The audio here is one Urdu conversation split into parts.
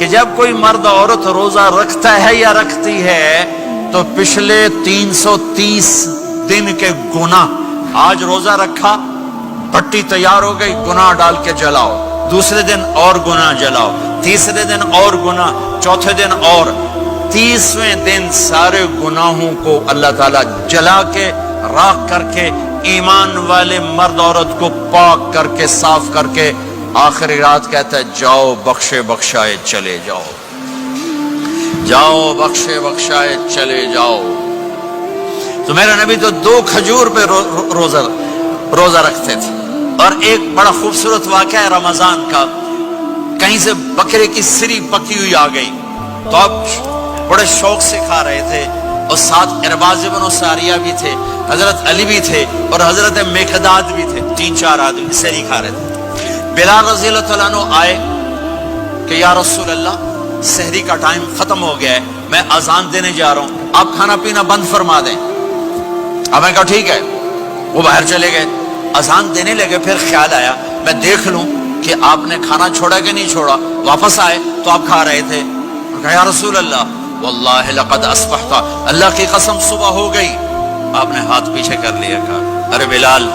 کہ جب کوئی مرد عورت روزہ رکھتا ہے یا رکھتی ہے تو پچھلے 330 دن کے گناہ، آج روزہ رکھا، پٹی تیار ہو گئی، گناہ ڈال کے جلاؤ، دوسرے دن اور گناہ جلاؤ، تیسرے دن اور گناہ، چوتھے دن اور، 30ویں دن سارے گناہوں کو اللہ تعالیٰ جلا کے راکھ کر کے ایمان والے مرد عورت کو پاک کر کے صاف کر کے آخری رات کہتا ہے جاؤ بخشے بخشائے چلے جاؤ، جاؤ بخشے بخشائے چلے جاؤ۔ تو میرا نبی تو 2 کھجور پہ روزہ رکھتے تھے۔ اور ایک بڑا خوبصورت واقعہ ہے رمضان کا، کہیں سے بکرے کی سری پکی ہوئی آ گئی تو اب بڑے شوق سے کھا رہے تھے، اور ساتھ ارباز بن ساریہ بھی تھے، حضرت علی بھی تھے اور حضرت مقداد بھی تھے، 3-4 آدمی سری کھا رہے تھے۔ بلال رضی اللہ تعالیٰ عنہ آئے کہ یا رسول اللہ سحری کا ٹائم ختم ہو گیا ہے، میں اذان دینے جا رہا ہوں، آپ کھانا پینا بند فرما دیں۔ اب میں کہا ٹھیک ہے، وہ باہر چلے گئے، اذان دینے لگے، پھر خیال آیا میں دیکھ لوں کہ آپ نے کھانا چھوڑا کہ نہیں چھوڑا، واپس آئے تو آپ کھا رہے تھے۔ کہا یا رسول اللہ واللہ لقد اصبحت، اللہ کی قسم صبح ہو گئی۔ آپ نے ہاتھ پیچھے کر لیا، کہا ارے بلال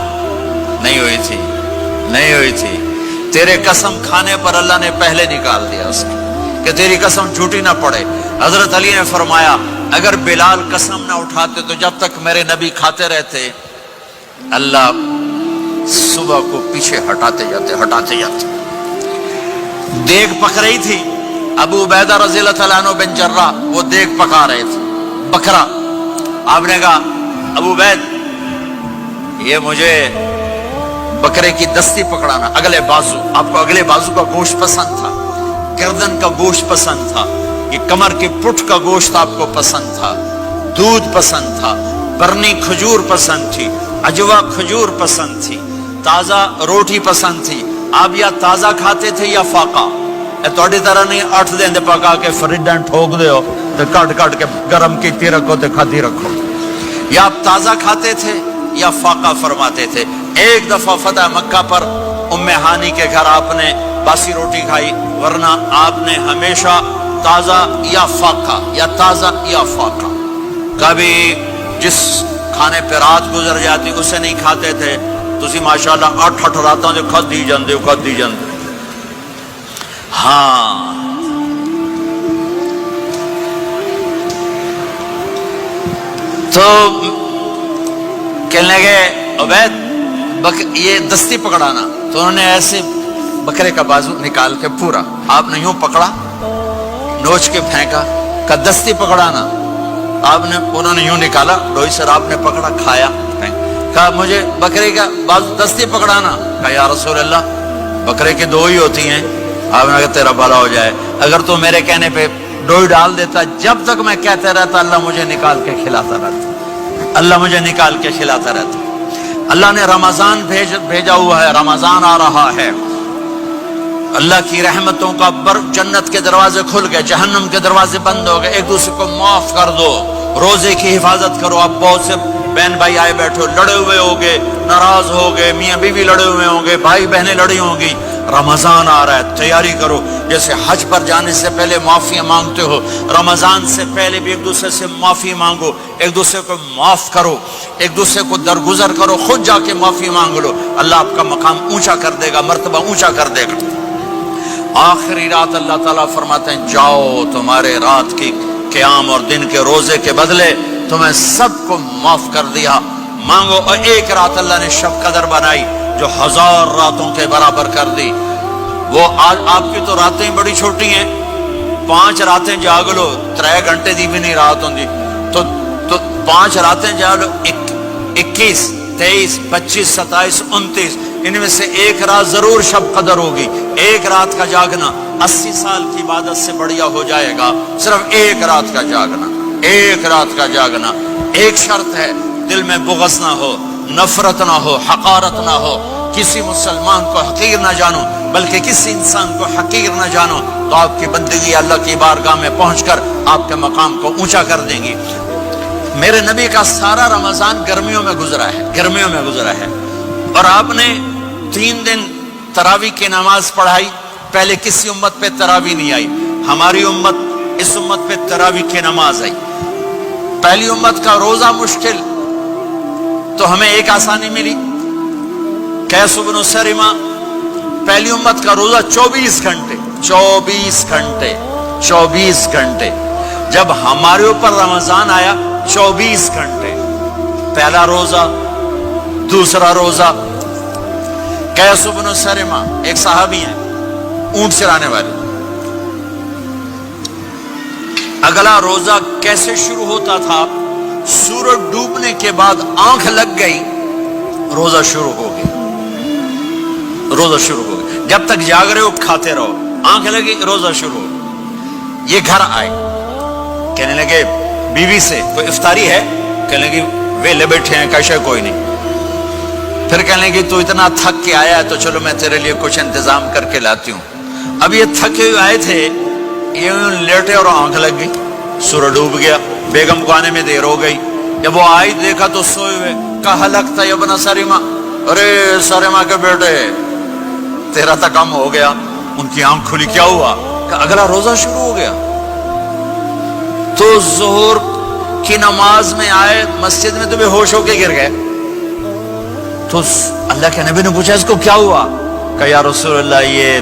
نہیں ہوئی تھی، نہیں ہوئی تھی، تیرے قسم کھانے پر اللہ نے پہلے نکال دیا اس کی کہ تیری قسم جھوٹی نہ پڑے۔ حضرت علی نے فرمایا اگر بلال قسم نہ اٹھاتے تو جب تک میرے نبی کھاتے رہتے اللہ صبح کو پیچھے ہٹاتے جاتے۔ دیگ پک رہی تھی، ابو عبیدہ رضی اللہ تعالیٰ عنہ بن جرہ وہ دیگ پکا رہے تھے، بکرا۔ آپ نے کہا ابو عبید یہ مجھے بکرے کی دستی پکڑانا، اگلے بازو، آپ کو اگلے بازو کا گوشت پسند تھا، گردن کا گوشت پسند تھا، یہ کمر کے پٹھ کا گوشت آپ کو پسند تھا، دودھ پسند تھا، برنی کھجور پسند تھی، اجوا کھجور پسند تھی، تازہ روٹی پسند تھی۔ آپ یا تازہ کھاتے تھے یا فاقہ، توڑی طرح نہیں 8 دن دے پکا کے فریڈن ٹھوک دے ہو تو کٹ کے گرم کیتی رکھو تو کھاتی رکھو، یا آپ تازہ کھاتے تھے یا فاقہ فرماتے تھے۔ ایک دفعہ فتح مکہ پر ام ہانی کے گھر آپ نے باسی روٹی کھائی، ورنہ آپ نے ہمیشہ تازہ یا فاقہ یا تازہ یا فاقہ، کبھی جس کھانے پہ رات گزر جاتی اسے نہیں کھاتے تھے۔ تسی ماشاءاللہ 8 راتوں جو کھدی جاندے۔ ہاں تو کہنے لگے عبید یہ دستی پکڑانا، تو انہوں نے ایسے بکرے کا بازو نکال کے پورا آپ نے یوں پکڑا، نوچ کے پھینکا، کہ دستی پکڑانا، انہوں نے یوں نکالا، روئی سر آپ نے پکڑا، کھایا، کہا مجھے بکرے کا بازو دستی پکڑانا۔ کہا یا رسول اللہ بکرے کی 2 ہی ہوتی ہیں۔ آپ نے کہا تیرا بھلا ہو جائے، اگر تو میرے کہنے پہ ڈوئی ڈال دیتا، جب تک میں کہتے رہتا اللہ مجھے نکال کے کھلاتا رہتا، اللہ مجھے نکال کے کھلاتا رہتا۔ اللہ نے رمضان بھیجا ہوا ہے، رمضان آ رہا ہے، اللہ کی رحمتوں کا جنت کے دروازے کھل گئے، جہنم کے دروازے بند ہو گئے، ایک دوسرے کو معاف کر دو، روزے کی حفاظت کرو۔ اب بہت سے بہن بھائی آئے بیٹھو، لڑے ہوئے ہوگے، ناراض ہوگے، میاں بیوی لڑے ہوئے ہوں گے، بھائی بہنیں لڑی ہوں گی، رمضان آ رہا ہے، تیاری کرو۔ جیسے حج پر جانے سے پہلے معافی مانگتے ہو، رمضان سے پہلے بھی ایک دوسرے سے معافی مانگو، ایک دوسرے کو معاف کرو، ایک دوسرے کو درگزر کرو، خود جا کے معافی مانگ لو، اللہ آپ کا مقام اونچا کر دے گا، مرتبہ اونچا کر دے گا۔ آخری رات اللہ تعالیٰ فرماتے ہیں جاؤ، تمہارے رات کی قیام اور دن کے روزے کے بدلے تمہیں سب کو معاف کر دیا، مانگو۔ اور ایک رات اللہ نے شب قدر بنائی جو 1000 راتوں کے برابر کر دی۔ وہ آج آپ کی تو راتیں بڑی چھوٹی ہیں، 5 راتیں جاگ لو، 3 گھنٹے دی بھی نہیں رات ہوندی، تو 5 راتیں جاگ لو، 21 23 25 27 29، ان میں سے ایک رات ضرور شب قدر ہوگی۔ ایک رات کا جاگنا 80 سال کی عبادت سے بڑھیا ہو جائے گا، صرف ایک رات کا جاگنا، ایک رات کا جاگنا۔ ایک شرط ہے، دل میں بغض نہ ہو، نفرت نہ ہو، حقارت نہ ہو، کسی مسلمان کو حقیر نہ جانو، بلکہ کسی انسان کو حقیر نہ جانو، تو آپ کی بندگی اللہ کی بارگاہ میں پہنچ کر آپ کے مقام کو اونچا کر دیں گی۔ میرے نبی کا سارا رمضان گرمیوں میں گزرا ہے، گرمیوں میں گزرا ہے، اور آپ نے 3 دن تراویح کی نماز پڑھائی۔ پہلے کسی امت پہ تراویح نہیں آئی، ہماری امت اس امت پہ تراویح کی نماز آئی. پہلی امت کا روزہ مشکل تو ہمیں ایک آسانی ملی. قیس بن سرمہ پہلی امت کا روزہ 24 گھنٹے 24 گھنٹے. جب ہمارے اوپر رمضان آیا 24 گھنٹے. پہلا روزہ دوسرا روزہ. قیس بن سرمہ ایک صحابی ہیں اونٹ چرانے والے. اگلا روزہ کیسے شروع ہوتا تھا؟ سورج ڈوبنے کے بعد آنکھ لگ گئی روزہ شروع ہو گیا. جب تک جاگ رہے ہو کھاتے رہو. آنکھ لگی روزہ شروع ہو. یہ گھر آئے کہنے لگے بیوی سے کوئی افطاری ہے؟ کہنے لگے ویلے بیٹھے ہیں کیسے کوئی نہیں. پھر کہنے لگے تو اتنا تھک کے آیا ہے تو چلو میں تیرے لیے کچھ انتظام کر کے لاتی ہوں. اب یہ تھکے ہوئے آئے تھے, یہ لیٹے اور آنکھ لگ گئی, سورج ڈوب گیا. بیگم کو آنے میں دیر ہو گئی. جب وہ آئی دیکھا تو سوئے ہوئے. کہا لگتا ہے ابن سرمہ, ارے سرمہ کے بیٹے تیرا تو کم ہو گیا. ان کی آنکھ کھلی, کیا ہوا؟ کہ اگلا روزہ شروع ہو گیا. تو ظہر کی نماز میں آئے مسجد میں تو بے ہوش ہو کے گر گئے. تو اللہ کے نبی نے پوچھا اس کو کیا ہوا؟ کہ یا رسول اللہ یہ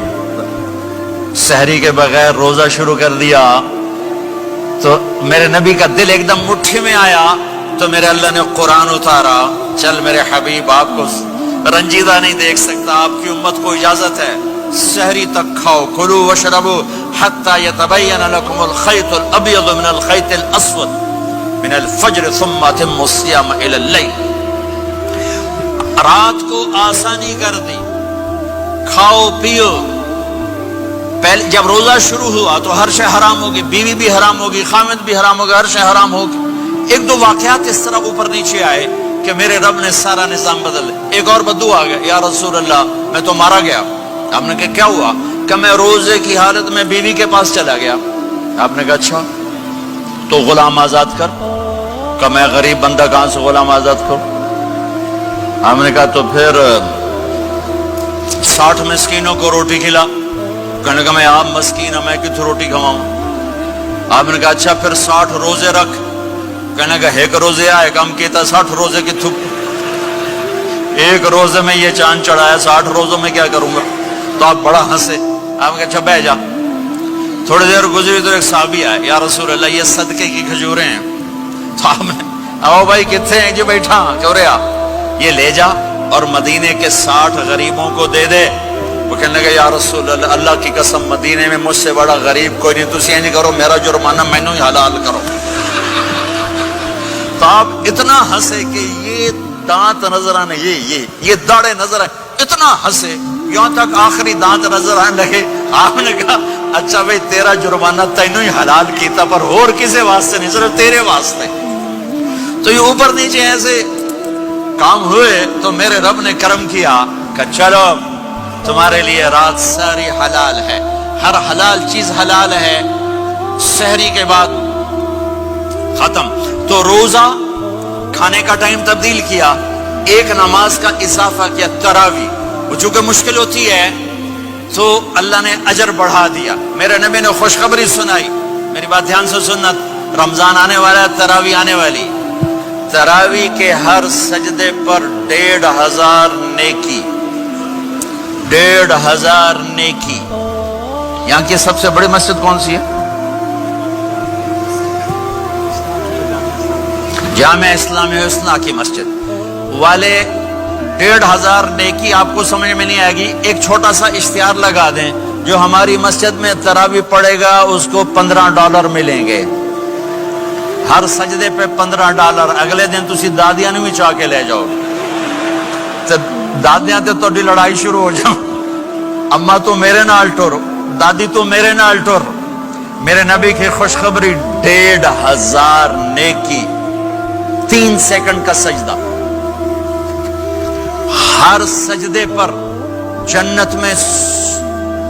سحری کے بغیر روزہ شروع کر دیا. تو میرے نبی کا دل ایک دم مٹھی میں آیا تو میرے اللہ نے قرآن اتارا. چل میرے حبیب, آپ کو رنجیدہ نہیں دیکھ سکتا, آپ کی امت کو اجازت ہے سحری تک کھاؤ. کلوا واشربوا حتی یتبین لکم الخیط الابیض من الخیط الاسود من الفجر ثم اتموا الصیام الی اللیل. رات کو آسانی کر دی, کھاؤ پیو. پہلے جب روزہ شروع ہوا تو ہر شے حرام ہوگی, بیوی بھی حرام ہوگی, خامد بھی حرام ہوگا, ہر شے حرام ہوگی. ایک دو واقعات اس طرح اوپر نیچے آئے کہ میرے رب نے سارا نظام بدل. ایک اور بدو آ گیا, یا رسول اللہ میں تو مارا گیا. آپ نے کہا کیا ہوا؟ کہ میں روزے کی حالت میں بیوی کے پاس چلا گیا. آپ نے کہا اچھا تو غلام آزاد کر. کہ میں غریب بندہ کہاں سے غلام آزاد کروں؟ آپ نے کہا تو پھر 60 مسکینوں کو روٹی کھلا. کہنے لگا میں آپ مسکین ہوں, میں کتوں روٹی کھواؤں؟ آپ نے کہا اچھا پھر 60 روزے رکھ. کہنے لگا ایک روزے آئے کم کیتا 60 روزے کی تھک. ایک روزے میں یہ چاند چڑھایا, 60 روزوں میں کیا کروں گا؟ تو آپ بڑا ہنسے. آپ نے کہا اچھا بہ جا. تھوڑی دیر گزری تو ایک صحابی آئے, یا رسول اللہ یہ صدقے کی کھجوریں ہیں. تو آپ نے آؤ بھائی کتنے ہیں جو بیٹھا کیوں رہا, یہ لے جا اور مدینے کے 60 غریبوں کو دے دے. وہ کہنے لگا یا رسول اللہ, اللہ کی قسم مدینے میں مجھ سے بڑا غریب کوئی نہیں, تسی نہیں کرو, میرا جرمانہ میں ہی حلال کرو. تو آپ اتنا ہنسے کہ یہ دانت نظر آنے, یہ داڑے نظر آئے, اتنا ہنسے یہاں تک آخری دانت نظر آنے لگے. آپ نے کہا اچھا بھائی تیرا جرمانہ تینوں ہی حلال کیتا, پر اور کسی واسطے نہیں, صرف تیرے واسطے. تو یہ اوپر نیچے ایسے کام ہوئے تو میرے رب نے کرم کیا کہ چلو تمہارے لیے رات ساری حلال ہے, ہر حلال چیز حلال ہے. سحری کے بعد ختم. تو روزہ کھانے کا ٹائم تبدیل کیا, ایک نماز کا اضافہ کیا, تراویح. وہ چونکہ مشکل ہوتی ہے تو اللہ نے اجر بڑھا دیا. میرے نبی نے خوشخبری سنائی, میری بات دھیان سے سننا, رمضان آنے والا ہے, تراویح آنے والی. تراویح کے ہر سجدے پر 1500 نیکی, 1500 نیکی. یہاں کی سب سے بڑی مسجد کون سی ہے؟ جامع اسلامی حسنہ کی مسجد والے. 1500 نیکی آپ کو سمجھ میں نہیں آئے گی. ایک چھوٹا سا اشتہار لگا دیں, جو ہماری مسجد میں تراویح پڑے گا اس کو $15 ملیں گے. ہر سجدے پہ $15. اگلے دن تسی دادیاں نے بھی چاہ کے لے جاؤ. دادیاں تے تو لڑائی شروع ہو جاؤ, اما تو میرے نال ٹور, دادی تو میرے نال ٹور. میرے نبی کی خوشخبری 1500 نیکی, 3 سیکنڈ کا سجدہ. ہر سجدے پر جنت میں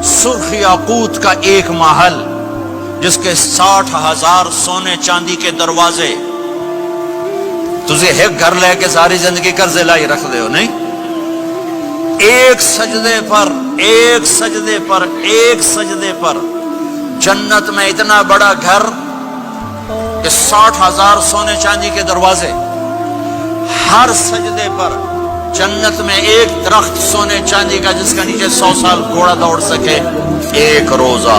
سرخ یاقوت کا ایک محل, جس کے 60,000 سونے چاندی کے دروازے. تجھے ایک گھر لے کے ساری زندگی قرضے لائی رکھ دے ہو نہیں. ایک سجدے پر جنت میں اتنا بڑا گھر کہ 60,000 سونے چاندی کے دروازے، ہر سجدے پر جنت میں ایک درخت سونے چاندی کا جس کا نیچے 100 سال گھوڑا دوڑ سکے، ایک روزہ